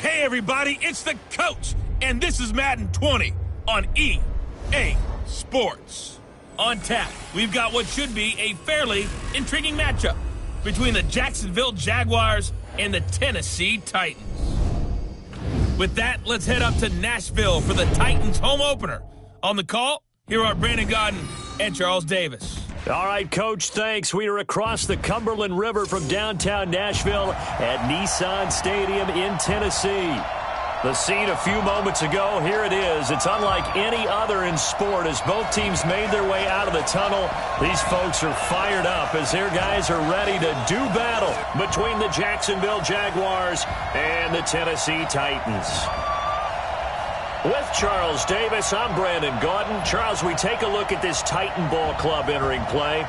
Hey everybody, it's the coach, and this is Madden 20 on EA Sports. On tap, we've got what should be a fairly intriguing matchup between the Jacksonville Jaguars and the Tennessee Titans. With that, let's head up to Nashville for the Titans home opener. On the call, here are Brandon Godden and Charles Davis. All right, Coach, thanks. We are across the Cumberland River from downtown Nashville at Nissan Stadium in Tennessee. The scene a few moments ago, here it is. It's unlike any other in sport as both teams made their way out of the tunnel. These folks are fired up as their guys are ready to do battle between the Jacksonville Jaguars and the Tennessee Titans. With Charles Davis, I'm Brandon Godden. Charles, we take a look at this Titan ball club entering play.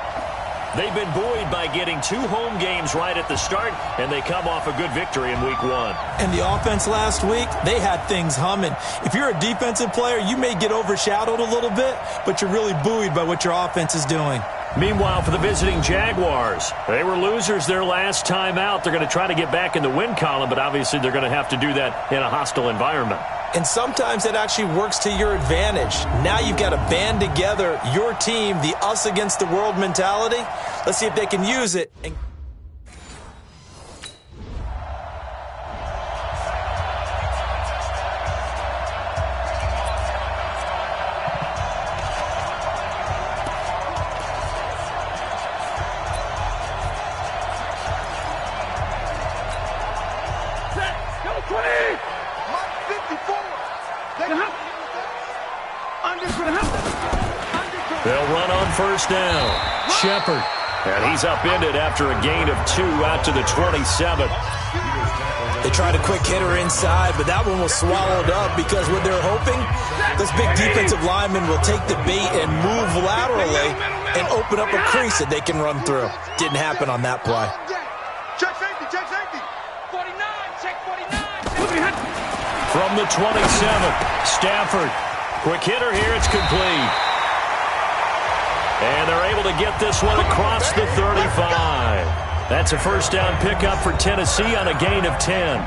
They've been buoyed by getting 2 home games right at the start, and they come off a good victory in Week 1. And the offense last week, they had things humming. If you're a defensive player, you may get overshadowed a little bit, but you're really buoyed by what your offense is doing. Meanwhile, for the visiting Jaguars, they were losers their last time out. They're going to try to get back in the win column, but obviously they're going to have to do that in a hostile environment. And sometimes it actually works to your advantage. Now you've got to band together your team, the us against the world mentality. Let's see if they can use it. They'll run on first down. Shepard. And he's upended after a gain of 2 out to the 27. They tried a quick hitter inside, but that one was swallowed up because what they're hoping, this big defensive lineman will take the bait and move laterally and open up a crease that they can run through. Didn't happen on that play. Check safety, check safety. 49, check 49. From the 27, Stafford. Quick hitter here, it's complete. And they're able to get this one across the 35. That's a first down pickup for Tennessee on a gain of 10.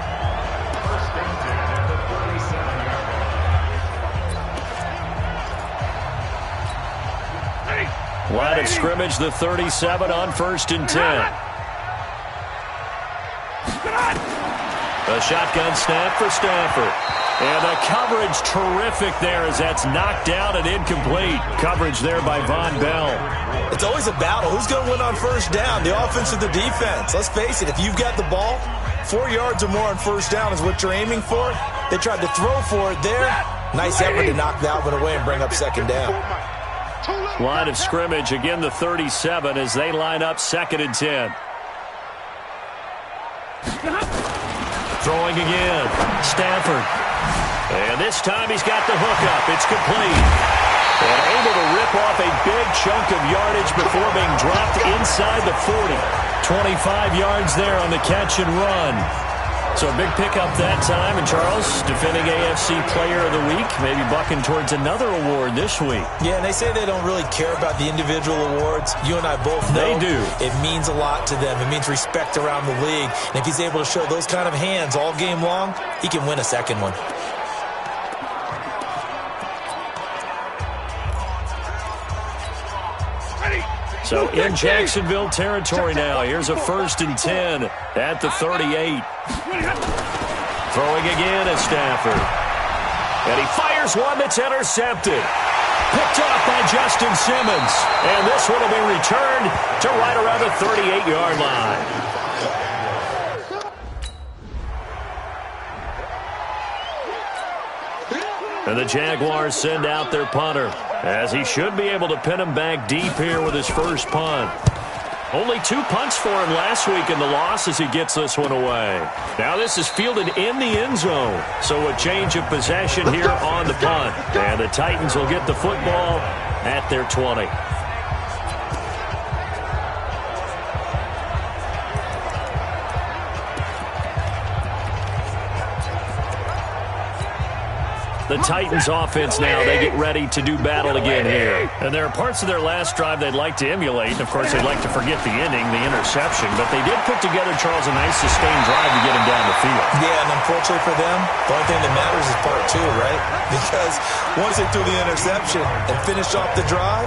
Line of scrimmage, the 37 on 1st and 10. A shotgun snap for Stafford. And the coverage terrific there as that's knocked down and incomplete. Coverage there by Von Bell. It's always a battle. Who's going to win on first down, the offense or the defense? Let's face it, if you've got the ball, 4 yards or more on first down is what you're aiming for. They tried to throw for it there. Nice effort to knock that one away and bring up second down. Line of scrimmage, again the 37 as they line up 2nd and 10. Throwing again. Stafford. And this time he's got the hook up. It's complete. And able to rip off a big chunk of yardage before being dropped inside the 40. 25 yards there on the catch and run. So a big pickup that time. And Charles, defending AFC Player of the Week, maybe bucking towards another award this week. Yeah, and they say they don't really care about the individual awards. You and I both know they do. It means a lot to them. It means respect around the league. And if he's able to show those kind of hands all game long, he can win a second one. So in Jacksonville territory now. Here's a 1st and 10 at the 38. Throwing again at Stafford. And he fires one that's intercepted. Picked off by Justin Simmons. And this one will be returned to right around the 38-yard line. And the Jaguars send out their punter, as he should be able to pin him back deep here with his first punt. Only 2 punts for him last week in the loss as he gets this one away. Now this is fielded in the end zone. So a change of possession here on the punt. And the Titans will get the football at their 20. The Titans offense now, they get ready to do battle again here. And there are parts of their last drive they'd like to emulate. Of course, they'd like to forget the ending, the interception. But they did put together, Charles, a nice sustained drive to get him down the field. Yeah, and unfortunately for them, the only thing that matters is part two, right? Because once they threw the interception and finished off the drive,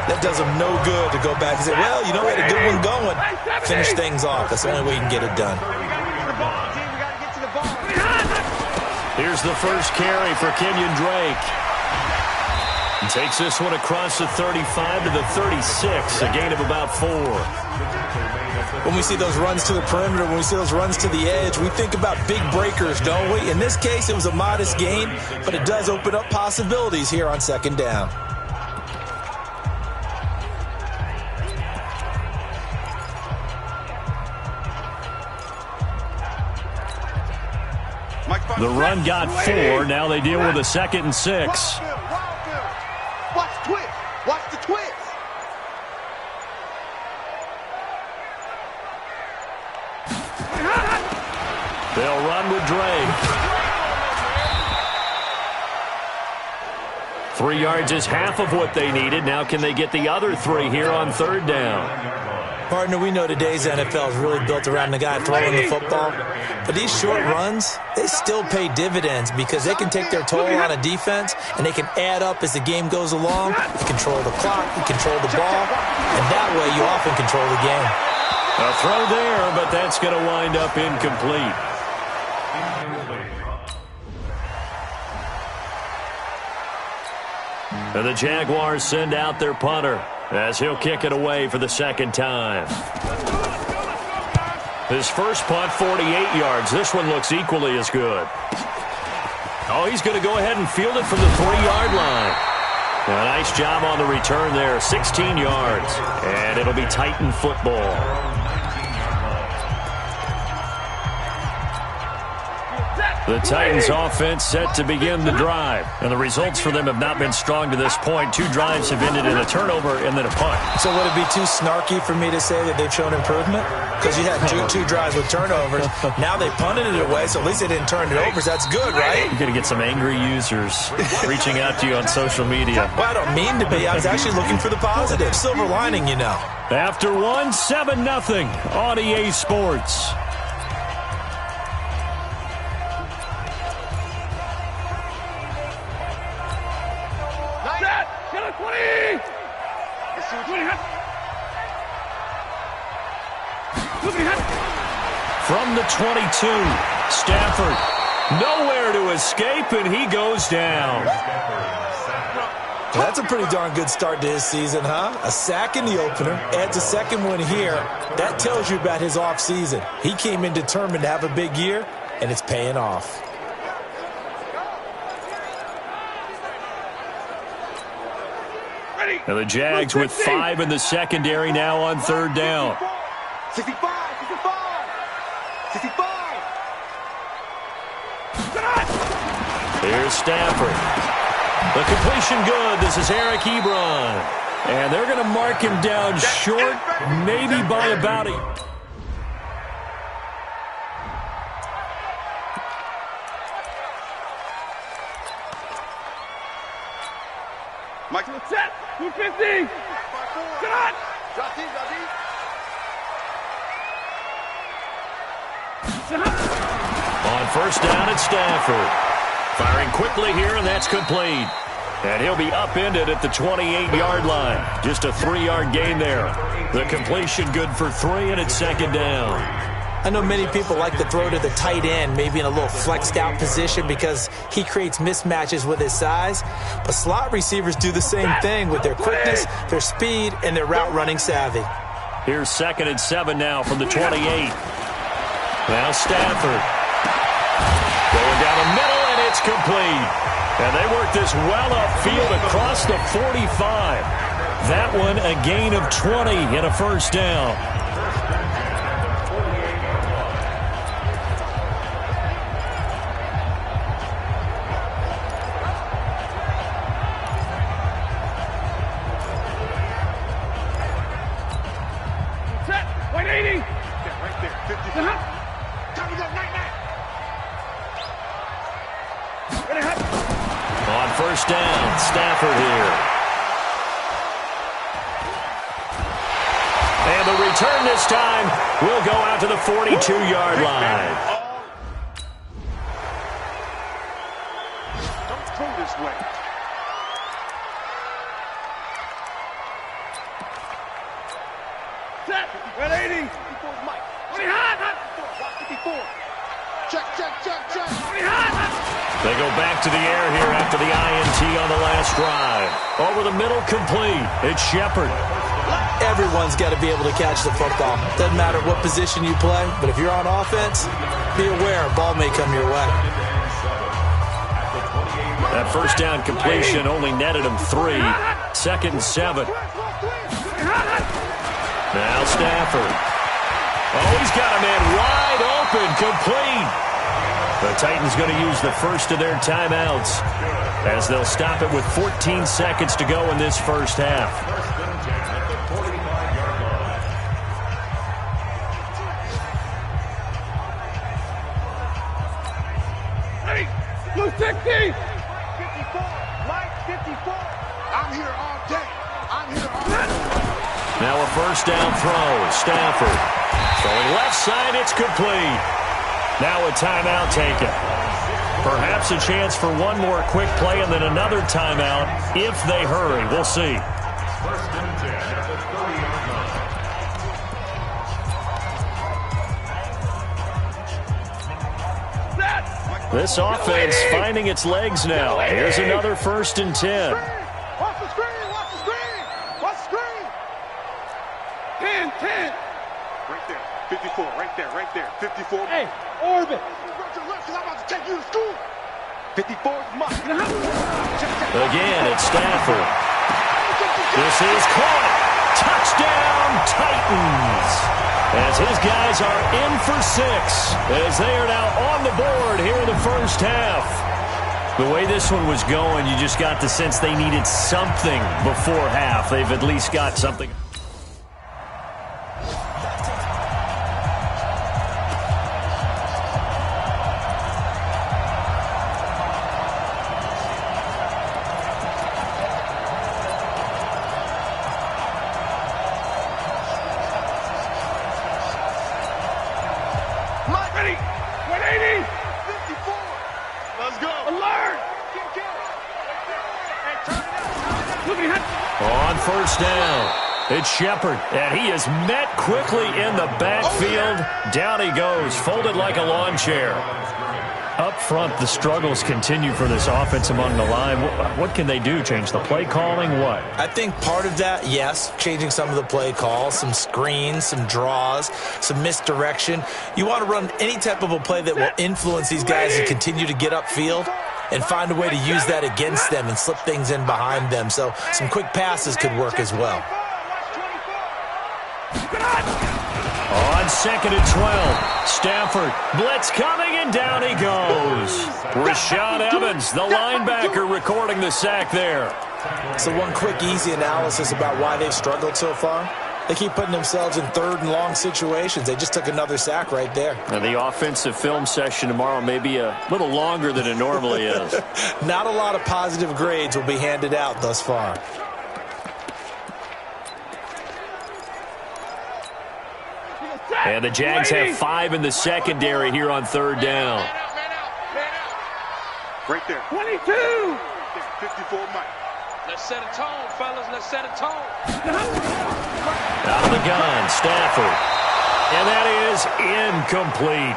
that does them no good to go back and say, well, you know, we had a good one going. Finish things off. That's the only way you can get it done. Here's the first carry for Kenyon Drake. He takes this one across the 35 to the 36, a gain of about 4. When we see those runs to the perimeter, when we see those runs to the edge, we think about big breakers, don't we? In this case, it was a modest gain, but it does open up possibilities here on second down. The run got 4. Now they deal with a 2nd and 6. Watch the twist. Watch the twist. They'll run with Drake. 3 yards is half of what they needed. Now can they get the other 3 here on third down? Partner, we know today's NFL is really built around the guy throwing the football. But these short runs, they still pay dividends because they can take their toll on a defense and they can add up as the game goes along. You control the clock, you control the ball, and that way you often control the game. A throw there, but that's going to wind up incomplete. And the Jaguars send out their punter as he'll kick it away for the second time. His first punt, 48 yards. This one looks equally as good. Oh, he's going to go ahead and field it from the 3-yard line. A nice job on the return there, 16 yards. And it'll be Titan football. The Titans offense set to begin the drive. And the results for them have not been strong to this point. 2 drives have ended in a turnover and then a punt. So would it be too snarky for me to say that they've shown improvement? Because you had two drives with turnovers. Now they punted it away, so at least they didn't turn it over. So that's good, right? You're going to get some angry users reaching out to you on social media. Well, I don't mean to be. I was actually looking for the positive. Silver lining, you know. After 7-0 on EA Sports. From the 22, Stafford nowhere to escape, and he goes down. That's a pretty darn good start to his season, huh? A sack in the opener, adds a second one here. That tells you about his offseason. He came in determined to have a big year, and it's paying off. And the Jags with 5 in the secondary now on third down. 65. 65. Here's Stafford. The completion good. This is Eric Ebron. And they're going to mark him down short, maybe by about a... Mike, set. 250. Shot. On first down, it's Stafford. Firing quickly here, and that's complete. And he'll be upended at the 28-yard line. Just a 3-yard gain there. The completion good for 3, and it's second down. I know many people like to throw to the tight end, maybe in a little flexed out position because he creates mismatches with his size. But slot receivers do the same thing with their quickness, their speed, and their route running savvy. Here's 2nd and 7 now from the 28. Now Stafford. Going down the middle, and it's complete. And they work this well upfield across the 45. That one a gain of 20 and a first down. Stafford here. And the return this time will go out to the 42-yard line. Don't go this way. Set. 180. 54 is Mike. 54. Check. They go back to the air here after the INT on the last drive. Over the middle, complete. It's Shepard. Everyone's got to be able to catch the football. Doesn't matter what position you play, but if you're on offense, be aware a ball may come your way. That first down completion only netted him 3. 2nd and 7. Now Stafford. Oh, he's got a man wide open, complete. The Titans going to use the first of their timeouts as they'll stop it with 14 seconds to go in this first half. Hey, Blue 60. 54. Mike 54. I'm here all day. Now a first down throw. Stafford. Throwing left side, it's complete. Now a timeout taken. Perhaps a chance for one more quick play and then another timeout if they hurry. We'll see. This offense finding its legs now. Here's another 1st and 10. Watch the screen. 10. Right there. 54. Right there. 54. Hey, orbit. I'm about to take you to school. 54 is Mike. Again, it's Stafford. This is caught. Touchdown, Titans. As his guys are in for 6. As they are now on the board here in the first half. The way this one was going, you just got the sense they needed something before half. They've at least got something. On first down, it's Shepard, and he is met quickly in the backfield. Down he goes, folded like a lawn chair. Up front, the struggles continue for this offense among the line. What can they do? Change the play calling? What? I think part of that, yes, changing some of the play calls, some screens, some draws, some misdirection. You want to run any type of a play that will influence these guys and continue to get upfield and find a way to use that against them and slip things in behind them. So some quick passes could work as well. On 2nd and 12, Stafford, blitz coming, and down he goes. Rashaan Evans, the linebacker, recording the sack there. So one quick, easy analysis about why they've struggled so far. They keep putting themselves in 3rd and long situations. They just took another sack right there. And the offensive film session tomorrow may be a little longer than it normally is. Not a lot of positive grades will be handed out thus far. And the Jags have 5 in the secondary here on 3rd down. Man out. Right there. 22. 54 Mike. Let's set a tone, fellas. Let's set a tone. Out of the gun, Stafford. And that is incomplete.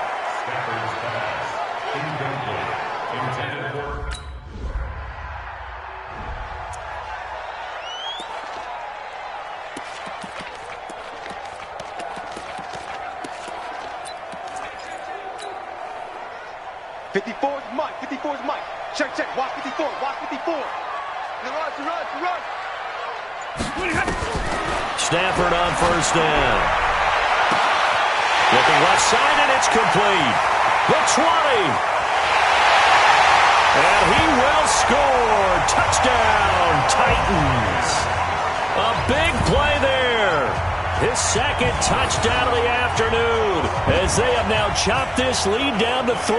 54 is Mike. 54 is Mike. Check. Watch 54. Watch 54. Run. Stafford on first down. Looking left side, and it's complete. The 20. And he will score. Touchdown, Titans. A big play there. His 2nd touchdown of the afternoon as they have now chopped this lead down to 3.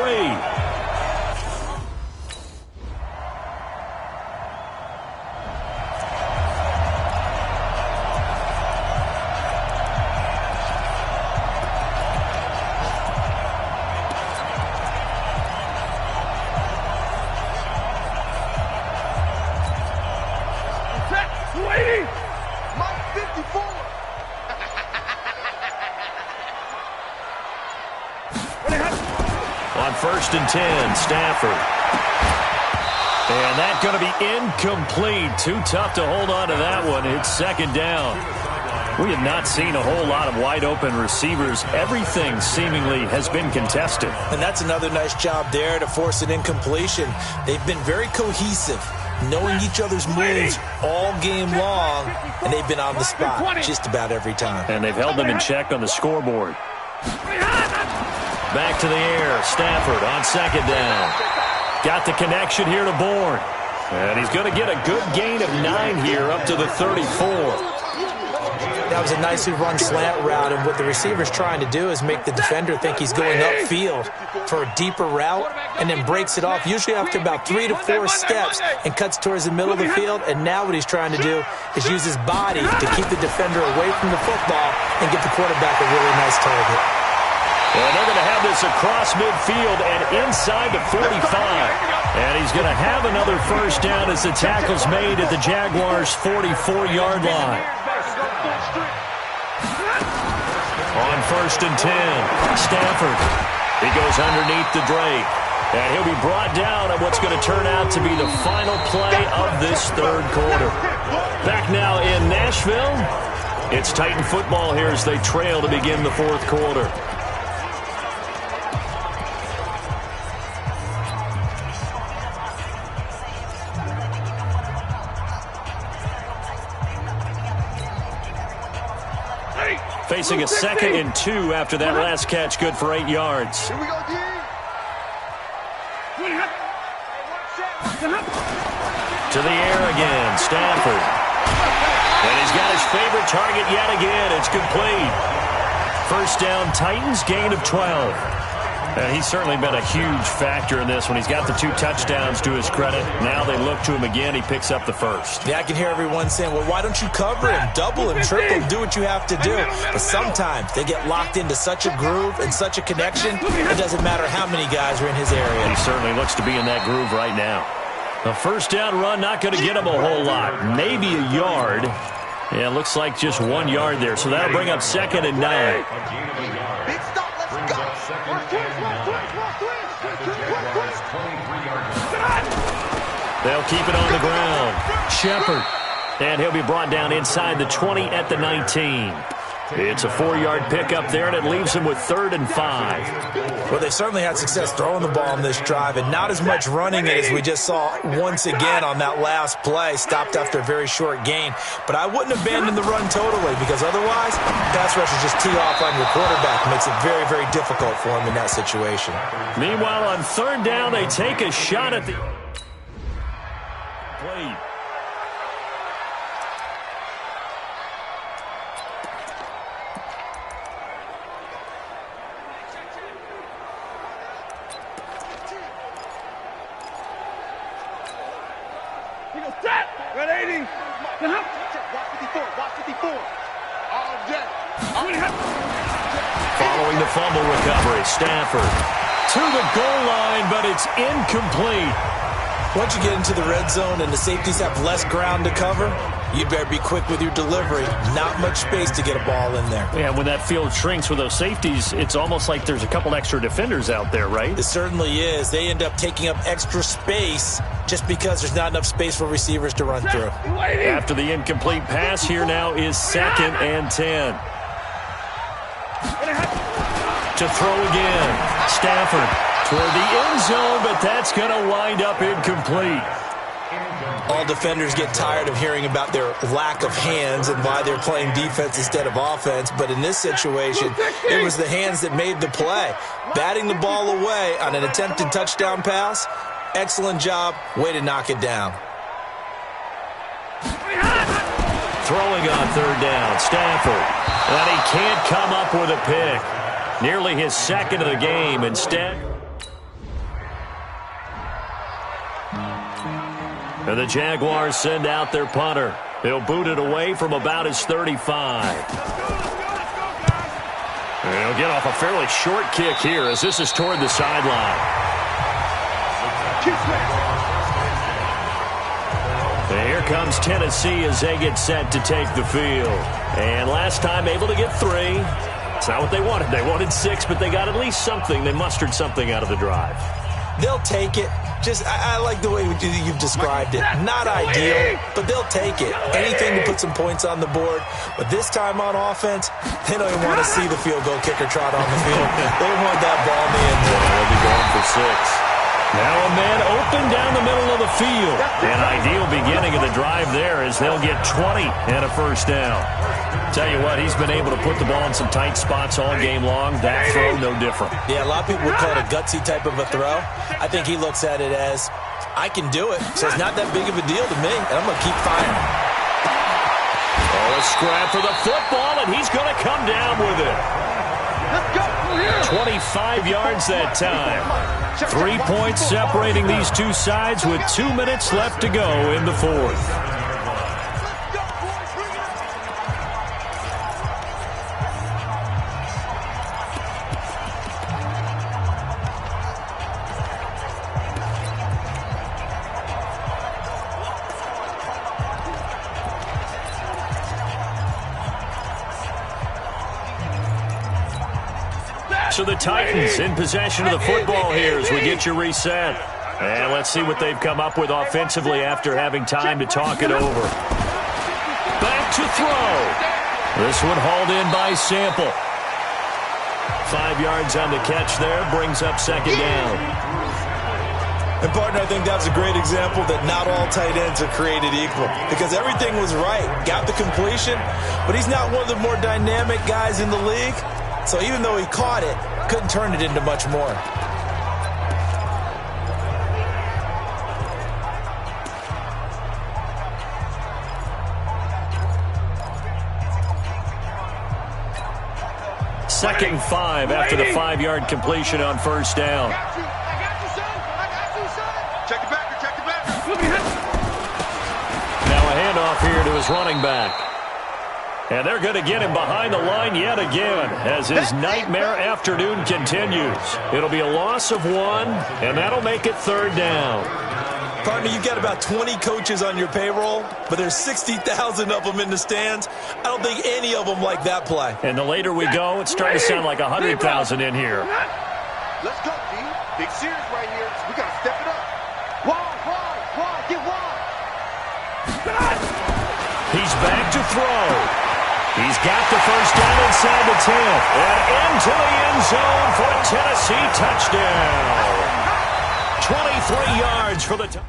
My 54. On 1st and 10, Stafford. And that's going to be incomplete. Too tough to hold on to that one. It's 2nd down. We have not seen a whole lot of wide-open receivers. Everything seemingly has been contested. And that's another nice job there to force an incompletion. They've been very cohesive, knowing each other's moves all game long, and they've been on the spot just about every time. And they've held them in check on the scoreboard. Back to the air. Stafford on 2nd down. Got the connection here to Bourne. And he's going to get a good gain of 9 here up to the 34. That was a nicely run slant route, and what the receiver's trying to do is make the defender think he's going upfield for a deeper route and then breaks it off, usually after about 3 to 4 steps, and cuts towards the middle of the field. And now what he's trying to do is use his body to keep the defender away from the football and give the quarterback a really nice target. And they're going to have this across midfield and inside the 45. And he's going to have another 1st down as the tackle's made at the Jaguars' 44-yard line. On 1st and 10, Stafford. He goes underneath the Drake. And he'll be brought down on what's going to turn out to be the final play of this 3rd quarter. Back now in Nashville. It's Titan football here as they trail to begin the 4th quarter. Facing a 2nd and 2 after that last catch, good for 8 yards. Here we go, D. To the air again, Stafford. And he's got his favorite target yet again. It's complete. 1st down, Titans, gain of 12. And he's certainly been a huge factor in this when he's got the 2 touchdowns to his credit. Now they look to him again. He picks up the 1st. Yeah, I can hear everyone saying, well, why don't you cover him, double him, triple him, do what you have to do. But sometimes they get locked into such a groove and such a connection, it doesn't matter how many guys are in his area. He certainly looks to be in that groove right now. The 1st down run not going to get him a whole lot. Maybe a yard. Yeah, looks like just 1 yard there. So that'll bring up 2nd and 9. Big stop, let's go. They'll keep it on the ground. Shepard. And he'll be brought down inside the 20 at the 19. It's a 4-yard pickup there, and it leaves him with 3rd and 5. Well, they certainly had success throwing the ball on this drive, and not as much running it as we just saw once again on that last play. Stopped after a very short gain. But I wouldn't abandon the run totally, because otherwise, pass rushers just tee off on your quarterback. It makes it very, very difficult for him in that situation. Meanwhile, on 3rd down, they take a shot at the play. Red 80. Watch 54. Watch 54. All day. Following the fumble recovery, Stafford to the goal line, but it's incomplete. Once you get into the red zone and the safeties have less ground to cover, you better be quick with your delivery. Not much space to get a ball in there. Yeah, when that field shrinks with those safeties, it's almost like there's a couple extra defenders out there, right? It certainly is. They end up taking up extra space just because there's not enough space for receivers to run through. After the incomplete pass, here now is 2nd and 10. To throw again. Stafford toward the end zone, but that's going to wind up incomplete. All defenders get tired of hearing about their lack of hands and why they're playing defense instead of offense. But in this situation, it was the hands that made the play. Batting the ball away on an attempted touchdown pass, excellent job. Way to knock it down. Throwing on 3rd down, Stafford. And he can't come up with a pick. Nearly his 2nd of the game. Instead, and the Jaguars send out their punter. He'll boot it away from about his 35. And he'll get off a fairly short kick here as this is toward the sideline. And here comes Tennessee as they get set to take the field. And last time able to get 3. It's not what they wanted. They wanted 6, but they got at least something. They mustered something out of the drive. They'll take it. I like the way you've described it. Not ideal, but they'll take it. Anything to put some points on the board. But this time on offense, they don't even want to see the field goal kicker trot on the field. They want that ball in the end zone. They'll be going for 6. Now a man open down the middle of the field. An ideal beginning of the drive there as they'll get 20 and a first down. Tell you what, he's been able to put the ball in some tight spots all game long. That throw, no different. Yeah, a lot of people would call it a gutsy type of a throw. I think he looks at it as, I can do it, so it's not that big of a deal to me, and I'm going to keep firing. Oh, a scrap for the football, and he's going to come down with it. 25 yards that time. 3 points separating these two sides with 2 minutes left to go in the fourth. So the Titans in possession of the football here as we get you reset. And let's see what they've come up with offensively after having time to talk it over. Back to throw. This one hauled in by Sample. 5 yards on the catch there, brings up second down. And, partner, I think that's a great example that not all tight ends are created equal because everything was right. Got the completion, but he's not one of the more dynamic guys in the league. So even though he caught it, couldn't turn it into much more. Second and 5 after the 5-yard completion on first down. I got you, son. I got you, son. Check the backer, check the backer. Now a handoff here to his running back. And they're going to get him behind the line yet again as his nightmare afternoon continues. It'll be a loss of 1, and that'll make it third down. Partner, you've got about 20 coaches on your payroll, but there's 60,000 of them in the stands. I don't think any of them like that play. And the later we go, it's starting to sound like 100,000 in here. Let's go, D. Big series right here. We got to step it up. Wide, get wide. He's back to throw. He's got the first down inside the 10. And into the end zone for a Tennessee touchdown. 23 yards for the touchdown.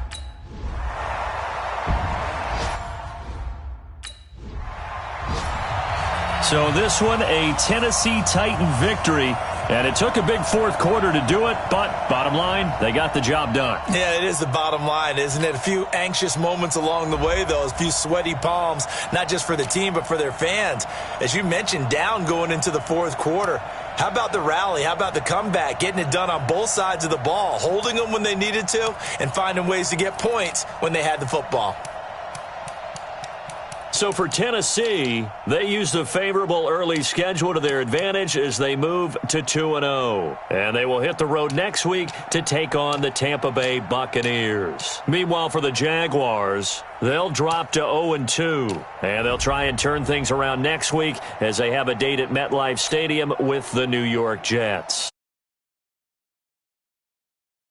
So this one, a Tennessee Titan victory. And it took a big fourth quarter to do it, but bottom line, they got the job done. Yeah, it is the bottom line, isn't it? A few anxious moments along the way, though, a few sweaty palms, not just for the team, but for their fans. As you mentioned, down going into the fourth quarter. How about the rally? How about the comeback? Getting it done on both sides of the ball, holding them when they needed to, and finding ways to get points when they had the football. So for Tennessee, they used a favorable early schedule to their advantage as they move to 2-0. And they will hit the road next week to take on the Tampa Bay Buccaneers. Meanwhile, for the Jaguars, they'll drop to 0-2. And they'll try and turn things around next week as they have a date at MetLife Stadium with the New York Jets.